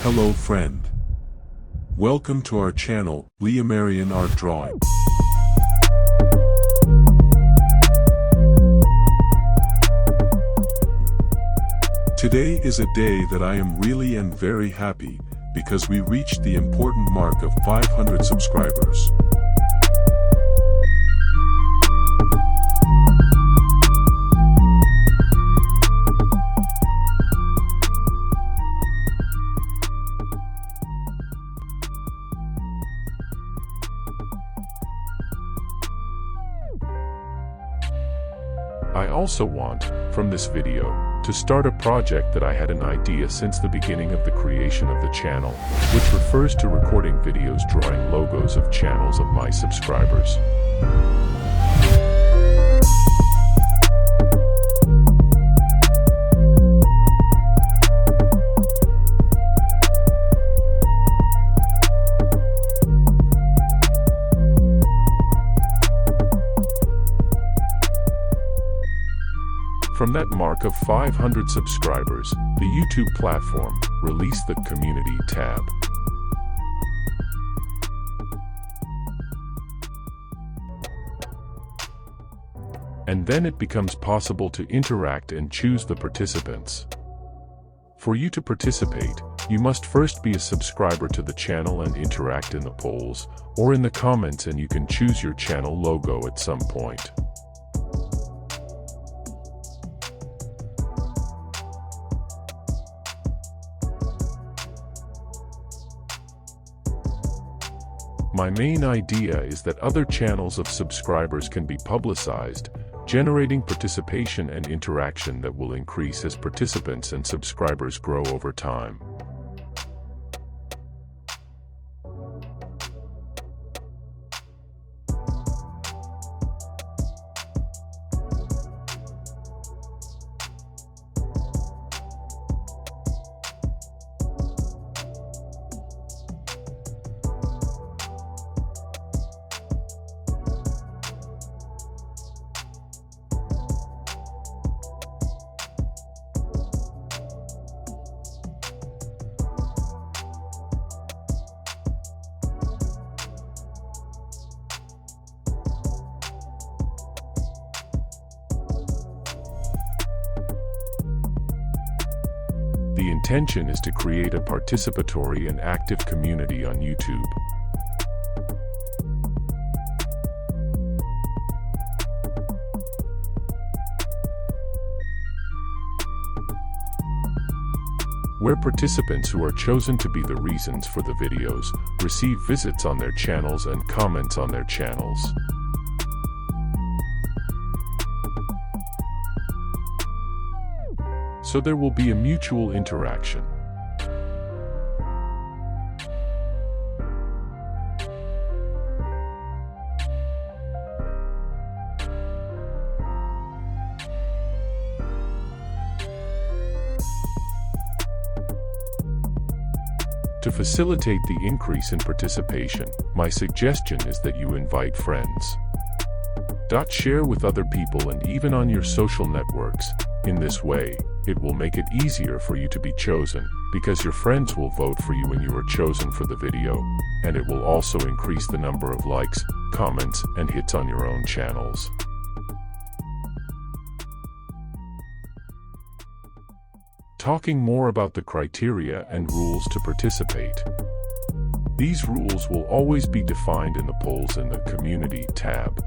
Hello friend. Welcome to our channel, Leomariano Art Drawing. Today is a day that I am really and very happy, because we reached the important mark of 500 subscribers. I also want, from this video, to start a project that I had an idea since the beginning of the creation of the channel, which refers to recording videos drawing logos of channels of my subscribers. From that mark of 500 subscribers, the YouTube platform released the Community tab. And then it becomes possible to interact and choose the participants. For you to participate, you must first be a subscriber to the channel and interact in the polls, or in the comments, and you can choose your channel logo at some point. My main idea is that other channels of subscribers can be publicized, generating participation and interaction that will increase as participants and subscribers grow over time. The intention is to create a participatory and active community on YouTube. Where participants who are chosen to be the reasons for the videos receive visits on their channels and comments on their channels. So there will be a mutual interaction. To facilitate the increase in participation, my suggestion is that you invite friends. Share with other people and even on your social networks. In this way, it will make it easier for you to be chosen, because your friends will vote for you when you are chosen for the video, and it will also increase the number of likes, comments, and hits on your own channels. Talking more about the criteria and rules to participate. These rules will always be defined in the polls in the Community tab.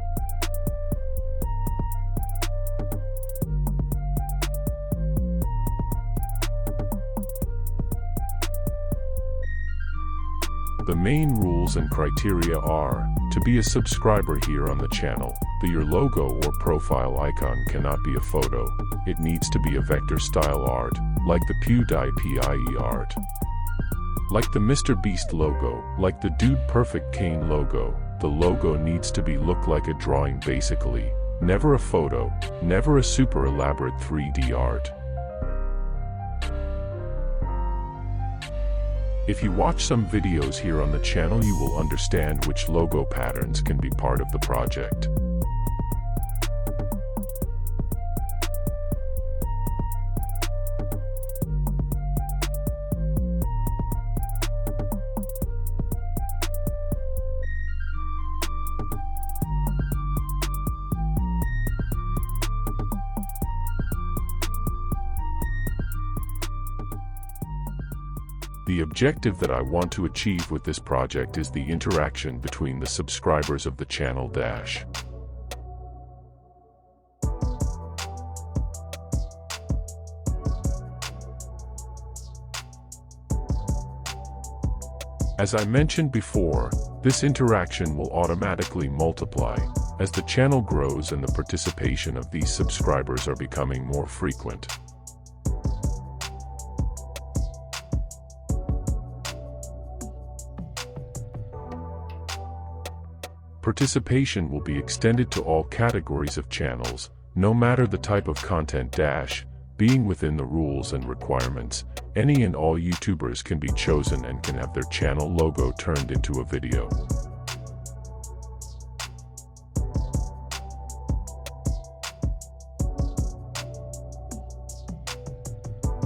The main rules and criteria are, to be a subscriber here on the channel, your logo or profile icon cannot be a photo, it needs to be a vector style art, like the PewDiePie art. Like the Mr. Beast logo, like the Dude Perfect Kane logo, the logo needs to look like a drawing basically, never a photo, never a super elaborate 3D art. If you watch some videos here on the channel, you will understand which logo patterns can be part of the project. The objective that I want to achieve with this project is the interaction between the subscribers of the channel dash. As I mentioned before, this interaction will automatically multiply as the channel grows and the participation of these subscribers are becoming more frequent. Participation will be extended to all categories of channels, no matter the type of content dash, being within the rules and requirements. Any and all YouTubers can be chosen and can have their channel logo turned into a video.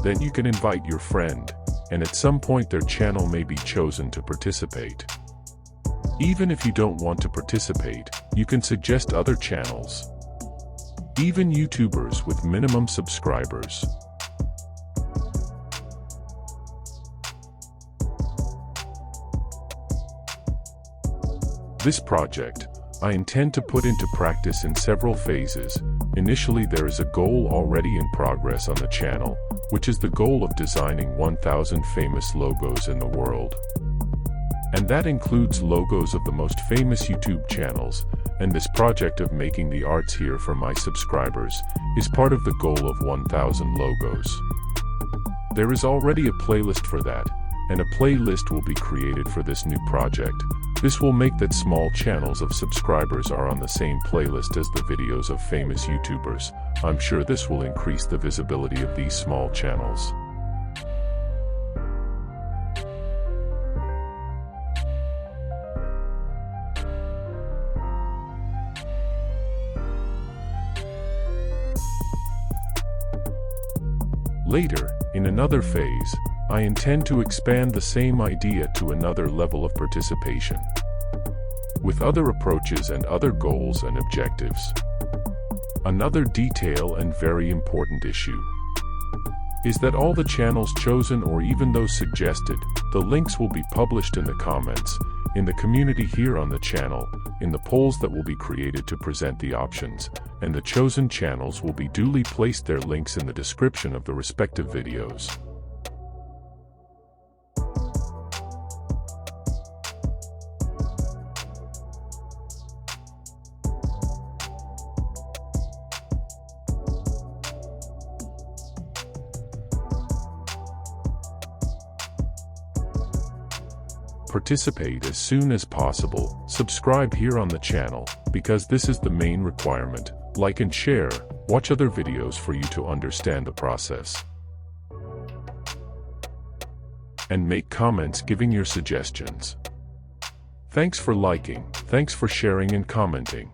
Then you can invite your friend, and at some point their channel may be chosen to participate. Even if you don't want to participate, you can suggest other channels. Even YouTubers with minimum subscribers. This project, I intend to put into practice in several phases. Initially, there is a goal already in progress on the channel, which is the goal of designing 1,000 famous logos in the world. And that includes logos of the most famous YouTube channels, and this project of making the arts here for my subscribers is part of the goal of 1,000 logos. There is already a playlist for that, and a playlist will be created for this new project. This will make that small channels of subscribers are on the same playlist as the videos of famous YouTubers. I'm sure this will increase the visibility of these small channels. Later, in another phase, I intend to expand the same idea to another level of participation, with other approaches and other goals and objectives. Another detail and very important issue is that all the channels chosen or even those suggested, the links will be published in the comments, in the community here on the channel, in the polls that will be created to present the options, and the chosen channels will be duly placed their links in the description of the respective videos. Participate as soon as possible, subscribe here on the channel, because this is the main requirement. Like and share, watch other videos for you to understand the process. And make comments giving your suggestions. Thanks for liking, thanks for sharing and commenting.